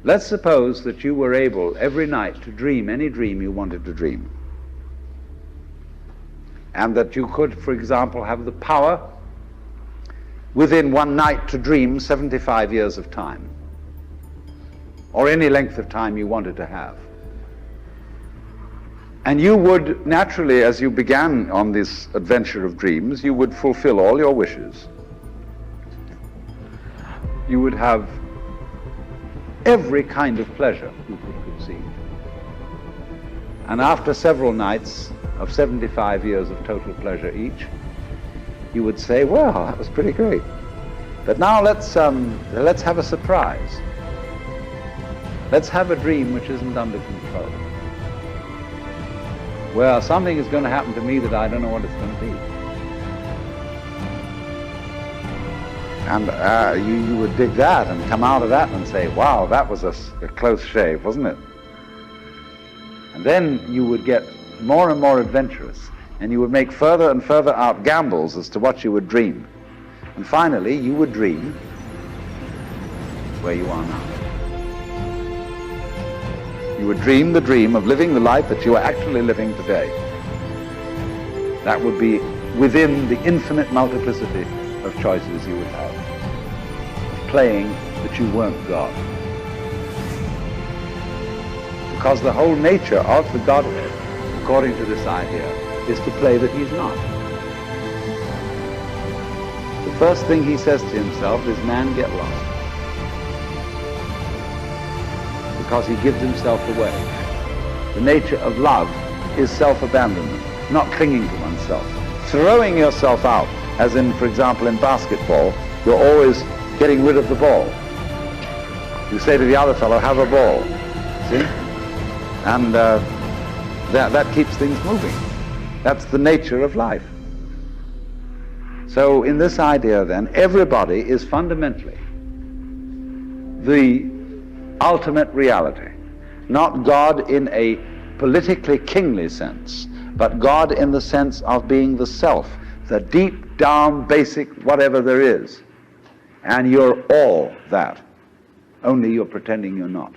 Let's suppose that you were able every night to dream any dream you wanted to dream, and that you could, for example, have the power within one night to dream 75 years of time, or any length of time you wanted to have. And you would naturally, as you began on this adventure of dreams, you would fulfill all your wishes. You would have every kind of pleasure you could conceive. And after several nights of 75 years of total pleasure each, you would say, well, that was pretty great. But now let's have a surprise. Let's have a dream which isn't under control. Well, something is going to happen to me that I don't know what it's going to be. And you would dig that and come out of that and say, wow, that was a close shave, wasn't it? And then you would get more and more adventurous, and you would make further and further out gambles as to what you would dream. And finally, you would dream where you are now. You would dream the dream of living the life that you are actually living today. That would be within the infinite multiplicity of choices you would have, playing that you weren't God. Because the whole nature of the Godhead, according to this idea, is to play that he's not. The first thing he says to himself is, man, get lost. Because he gives himself away. The nature of love is self-abandonment, not clinging to oneself. Throwing yourself out, as in, for example, in basketball, you're always getting rid of the ball. You say to the other fellow, have a ball, see? And that keeps things moving. That's the nature of life. So in this idea then, everybody is fundamentally the ultimate reality. Not God in a politically kingly sense, but God in the sense of being the self, the deep down basic whatever there is. And you're all that, only you're pretending you're not.